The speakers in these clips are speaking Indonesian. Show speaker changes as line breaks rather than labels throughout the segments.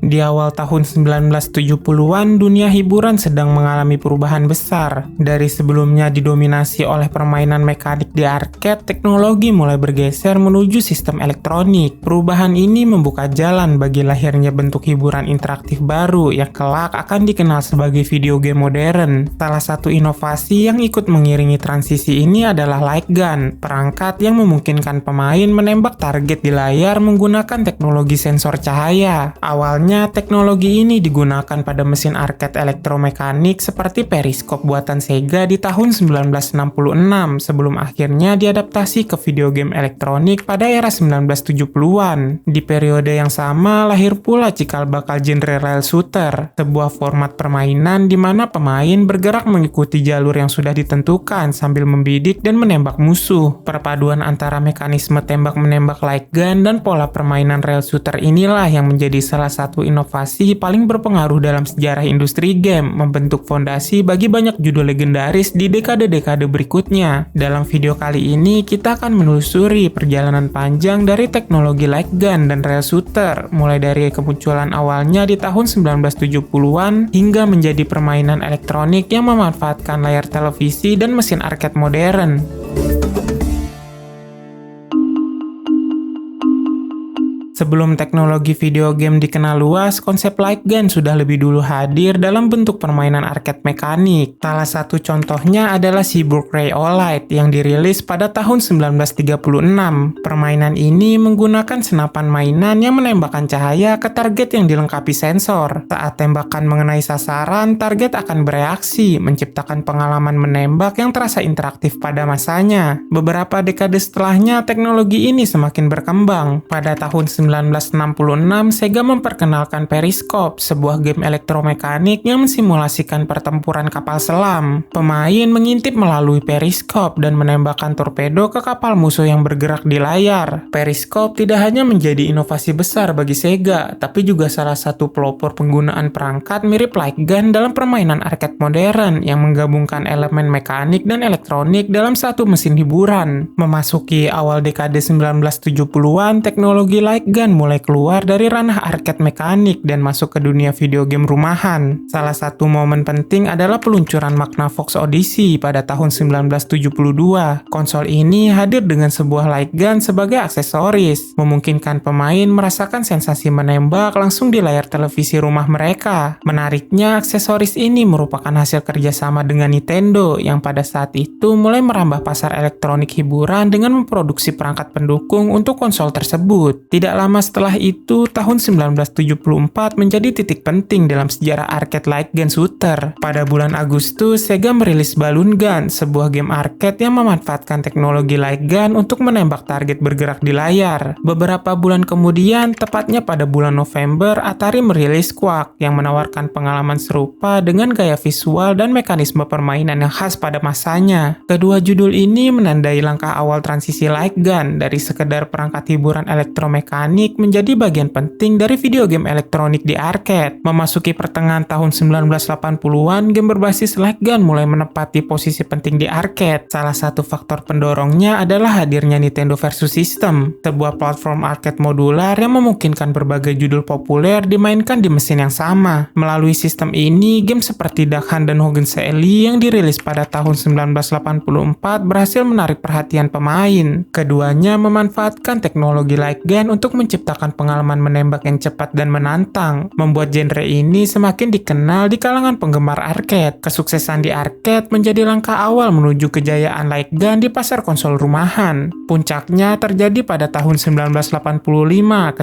Di awal tahun 1970-an, dunia hiburan sedang mengalami perubahan besar. Dari sebelumnya didominasi oleh permainan mekanik di arcade, teknologi mulai bergeser menuju sistem elektronik. Perubahan ini membuka jalan bagi lahirnya bentuk hiburan interaktif baru yang kelak akan dikenal sebagai video game modern. Salah satu inovasi yang ikut mengiringi transisi ini adalah light gun, perangkat yang memungkinkan pemain menembak target di layar menggunakan teknologi sensor cahaya. Awalnya, teknologi ini digunakan pada mesin arcade elektromekanik seperti periskop buatan Sega di tahun 1966 sebelum akhirnya diadaptasi ke video game elektronik pada era 1970-an. Di periode yang sama lahir pula cikal bakal genre rail shooter, sebuah format permainan di mana pemain bergerak mengikuti jalur yang sudah ditentukan sambil membidik dan menembak musuh. Perpaduan antara mekanisme tembak-menembak light gun dan pola permainan rail shooter inilah yang menjadi salah satu inovasi paling berpengaruh dalam sejarah industri game, membentuk fondasi bagi banyak judul legendaris di dekade-dekade berikutnya. Dalam video kali ini, kita akan menelusuri perjalanan panjang dari teknologi light gun dan rail shooter, mulai dari kemunculan awalnya di tahun 1970-an hingga menjadi permainan elektronik yang memanfaatkan layar televisi dan mesin arcade modern. Sebelum teknologi video game dikenal luas, konsep light gun sudah lebih dulu hadir dalam bentuk permainan arcade mekanik. Salah satu contohnya adalah Seaburg Rhyolite yang dirilis pada tahun 1936. Permainan ini menggunakan senapan mainan yang menembakkan cahaya ke target yang dilengkapi sensor. Saat tembakan mengenai sasaran, target akan bereaksi, menciptakan pengalaman menembak yang terasa interaktif pada masanya. Beberapa dekade setelahnya, teknologi ini semakin berkembang. Pada tahun 1966, Sega memperkenalkan Periskop, sebuah game elektromekanik yang mensimulasikan pertempuran kapal selam. Pemain mengintip melalui periskop dan menembakkan torpedo ke kapal musuh yang bergerak di layar. Periskop tidak hanya menjadi inovasi besar bagi Sega, tapi juga salah satu pelopor penggunaan perangkat mirip light gun dalam permainan arcade modern yang menggabungkan elemen mekanik dan elektronik dalam satu mesin hiburan. Memasuki awal dekade 1970-an, teknologi light gun mulai keluar dari ranah arcade mekanik dan masuk ke dunia video game rumahan. Salah satu momen penting adalah peluncuran Magnavox Odyssey pada tahun 1972. Konsol ini hadir dengan sebuah light gun sebagai aksesoris, memungkinkan pemain merasakan sensasi menembak langsung di layar televisi rumah mereka. Menariknya, aksesoris ini merupakan hasil kerjasama dengan Nintendo yang pada saat itu mulai merambah pasar elektronik hiburan dengan memproduksi perangkat pendukung untuk konsol tersebut. Tidak lama setelah itu, tahun 1974 menjadi titik penting dalam sejarah arcade light gun shooter. Pada bulan Agustus, Sega merilis Balloon Gun, sebuah game arcade yang memanfaatkan teknologi light gun untuk menembak target bergerak di layar. Beberapa bulan kemudian, tepatnya pada bulan November, Atari merilis Quake yang menawarkan pengalaman serupa dengan gaya visual dan mekanisme permainan yang khas pada masanya. Kedua judul ini menandai langkah awal transisi light gun dari sekedar perangkat hiburan elektromekanik menjadi bagian penting dari video game elektronik di arcade. Memasuki pertengahan tahun 1980-an, game berbasis light gun mulai menempati posisi penting di arcade. Salah satu faktor pendorongnya adalah hadirnya Nintendo Versus System, sebuah platform arcade modular yang memungkinkan berbagai judul populer dimainkan di mesin yang sama. Melalui sistem ini, game seperti Duck Hunt dan Hogan's Alley yang dirilis pada tahun 1984 berhasil menarik perhatian pemain. Keduanya memanfaatkan teknologi light gun untuk menciptakan pengalaman menembak yang cepat dan menantang, membuat genre ini semakin dikenal di kalangan penggemar arcade. Kesuksesan di arcade menjadi langkah awal menuju kejayaan light gun di pasar konsol rumahan. Puncaknya terjadi pada tahun 1985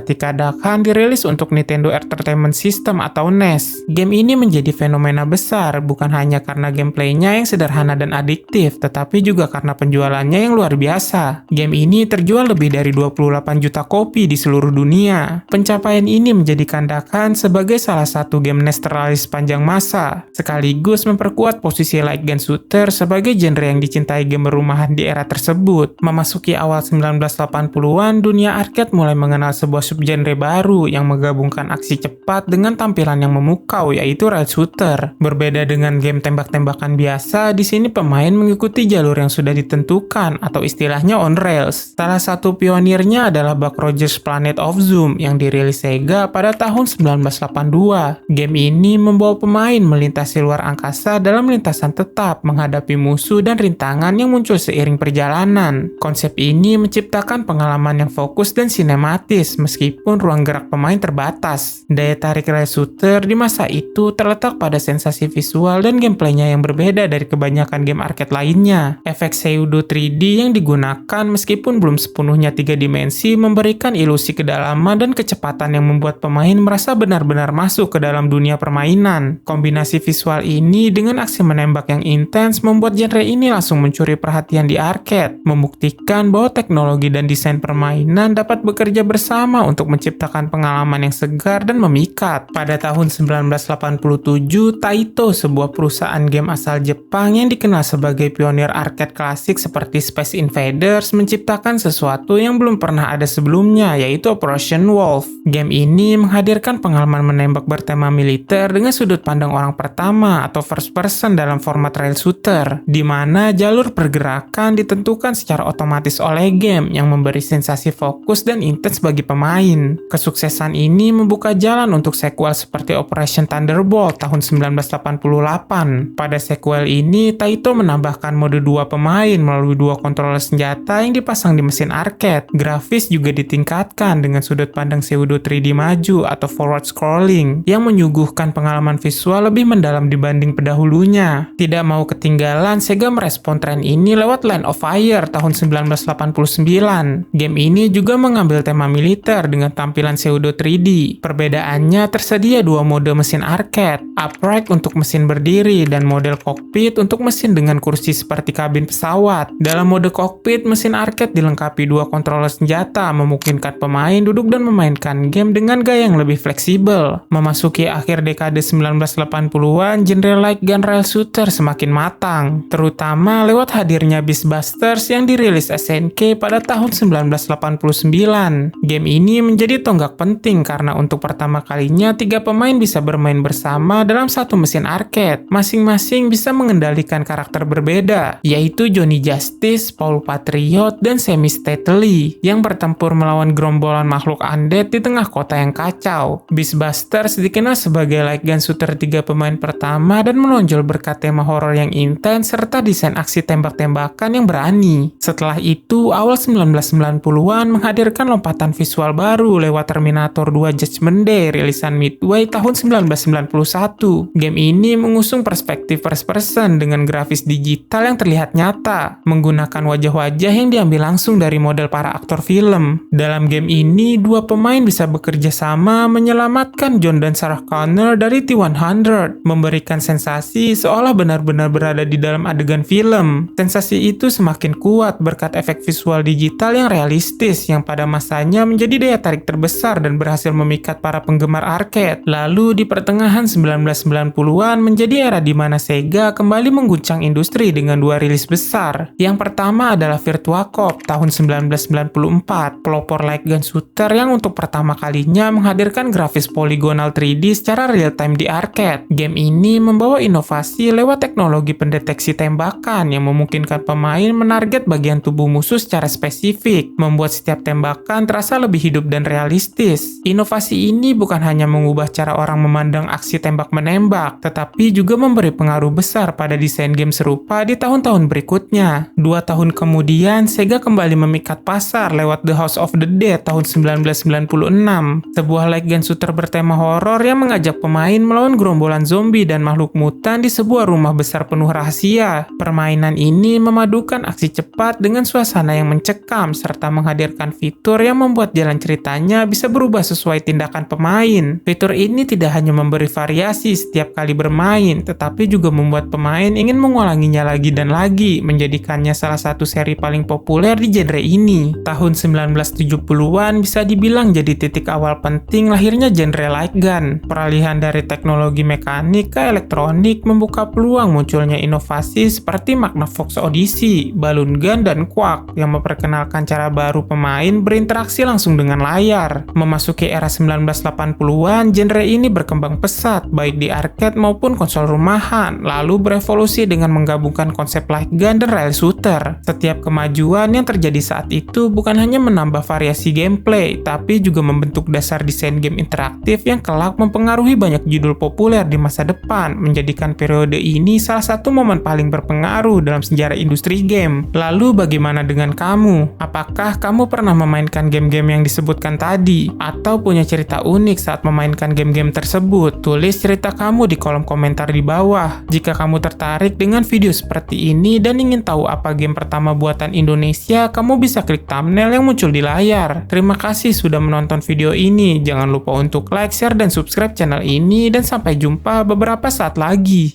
ketika Duck Hunt dirilis untuk Nintendo Entertainment System atau NES. Game ini menjadi fenomena besar bukan hanya karena gameplaynya yang sederhana dan adiktif, tetapi juga karena penjualannya yang luar biasa. Game ini terjual lebih dari 28 juta kopi di seluruh dunia. Pencapaian ini menjadikan Duck Hunt sebagai salah satu game NES terlaris sepanjang masa, sekaligus memperkuat posisi light gun shooter sebagai genre yang dicintai gamer rumahan di era tersebut. Memasuki awal 1980-an, dunia arcade mulai mengenal sebuah subgenre baru yang menggabungkan aksi cepat dengan tampilan yang memukau, yaitu rail shooter. Berbeda dengan game tembak-tembakan biasa, di sini pemain mengikuti jalur yang sudah ditentukan atau istilahnya on rails. Salah satu pionirnya adalah Buck Rogers Planet of Zoom yang dirilis Sega pada tahun 1982. Game ini membawa pemain melintasi luar angkasa dalam lintasan tetap menghadapi musuh dan rintangan yang muncul seiring perjalanan. Konsep ini menciptakan pengalaman yang fokus dan sinematis meskipun ruang gerak pemain terbatas. Daya tarik rail shooter di masa itu terletak pada sensasi visual dan gameplaynya yang berbeda dari kebanyakan game arcade lainnya. Efek pseudo 3D yang digunakan meskipun belum sepenuhnya 3 dimensi memberikan ilusi kedalaman dan kecepatan yang membuat pemain merasa benar-benar masuk ke dalam dunia permainan. Kombinasi visual ini dengan aksi menembak yang intens membuat genre ini langsung mencuri perhatian di arcade, membuktikan bahwa teknologi dan desain permainan dapat bekerja bersama untuk menciptakan pengalaman yang segar dan memikat. Pada tahun 1987, Taito, sebuah perusahaan game asal Jepang yang dikenal sebagai pionir arcade klasik seperti Space Invaders, menciptakan sesuatu yang belum pernah ada sebelumnya, yaitu Operation Wolf. Game ini menghadirkan pengalaman menembak bertema militer dengan sudut pandang orang pertama atau first person dalam format rail shooter, di mana jalur pergerakan ditentukan secara otomatis oleh game yang memberi sensasi fokus dan intens bagi pemain. Kesuksesan ini membuka jalan untuk sequel seperti Operation Thunderbolt tahun 1988. Pada sequel ini, Taito menambahkan mode 2 pemain melalui 2 kontroler senjata yang dipasang di mesin arcade. Grafis juga ditingkatkan dengan sudut pandang pseudo 3D maju atau forward scrolling yang menyuguhkan pengalaman visual lebih mendalam dibanding pendahulunya. Tidak mau ketinggalan, Sega merespon tren ini lewat Land of Fire tahun 1989. Game ini juga mengambil tema militer dengan tampilan pseudo 3D. Perbedaannya tersedia 2 mode mesin arcade, upright untuk mesin berdiri dan model cockpit untuk mesin dengan kursi seperti kabin pesawat. Dalam mode cockpit, mesin arcade dilengkapi 2 kontroler senjata, memungkinkan pemain duduk dan memainkan game dengan gaya yang lebih fleksibel. Memasuki akhir dekade 1980-an, genre light gun rail shooter semakin matang, terutama lewat hadirnya Beast Busters yang dirilis SNK pada tahun 1989. Game ini menjadi tonggak penting karena untuk pertama kalinya 3 pemain bisa bermain bersama dalam satu mesin arcade. Masing-masing bisa mengendalikan karakter berbeda, yaitu Johnny Justice, Paul Patriot, dan Sammy Stately yang bertempur melawan gerombolan makhluk undead di tengah kota yang kacau. Beast Busters dikenal sebagai light gun shooter 3 pemain pertama dan menonjol berkat tema horor yang intens serta desain aksi tembak-tembakan yang berani. Setelah itu, awal 1990-an menghadirkan lompatan visual baru lewat Terminator 2 Judgment Day rilisan Midway tahun 1991. Game ini mengusung perspektif first person dengan grafis digital yang terlihat nyata, menggunakan wajah-wajah yang diambil langsung dari model para aktor film. Dalam game ini, 2 pemain bisa bekerja sama menyelamatkan John dan Sarah Connor dari T-100, memberikan sensasi seolah benar-benar berada di dalam adegan film. Sensasi itu semakin kuat berkat efek visual digital yang realistis yang pada masanya menjadi daya tarik terbesar dan berhasil memikat para penggemar arcade. Lalu di pertengahan 1990-an menjadi era di mana Sega kembali mengguncang industri dengan 2 rilis besar. Yang pertama adalah Virtua Cop tahun 1994, pelopor light gun shooter yang untuk pertama kalinya menghadirkan grafis poligonal 3D secara real-time di arcade. Game ini membawa inovasi lewat teknologi pendeteksi tembakan yang memungkinkan pemain menarget bagian tubuh musuh secara spesifik, membuat setiap tembakan terasa lebih hidup dan realistis. Inovasi ini bukan hanya mengubah cara orang memandang aksi tembak-menembak, tetapi juga memberi pengaruh besar pada desain game serupa di tahun-tahun berikutnya. 2 tahun kemudian, Sega kembali memikat pasar lewat The House of the Dead tahun 1996, sebuah light gun shooter bertema horor yang mengajak pemain melawan gerombolan zombie dan makhluk mutan di sebuah rumah besar penuh rahasia. Permainan ini memadukan aksi cepat dengan suasana yang mencekam serta menghadirkan fitur yang membuat jalan ceritanya bisa berubah sesuai tindakan pemain. Fitur ini tidak hanya memberi variasi setiap kali bermain, tetapi juga membuat pemain ingin mengulanginya lagi dan lagi, menjadikannya salah satu seri paling populer di genre ini. Tahun 1970-an bisa dibilang jadi titik awal penting lahirnya genre light gun. Peralihan dari teknologi mekanik ke elektronik membuka peluang munculnya inovasi seperti Magnavox Odyssey, Balloon Gun, dan Quake yang memperkenalkan cara baru pemain berinteraksi langsung dengan layar. Memasuki era 1980-an, genre ini berkembang pesat baik di arcade maupun konsol rumahan, lalu berevolusi dengan menggabungkan konsep light gun dan rail shooter. Setiap kemajuan yang terjadi saat itu bukan hanya menambah variasi gameplay, tapi juga membentuk dasar desain game interaktif yang kelak mempengaruhi banyak judul populer di masa depan, menjadikan periode ini salah satu momen paling berpengaruh dalam sejarah industri game. Lalu bagaimana dengan kamu? Apakah kamu pernah memainkan game-game yang disebutkan tadi? Atau punya cerita unik saat memainkan game-game tersebut? Tulis cerita kamu di kolom komentar di bawah. Jika kamu tertarik dengan video seperti ini dan ingin tahu apa game pertama buatan Indonesia, kamu bisa klik thumbnail yang muncul di layar. Terima kasih sudah menonton video ini. Jangan lupa untuk like, share, dan subscribe channel ini, dan sampai jumpa beberapa saat lagi.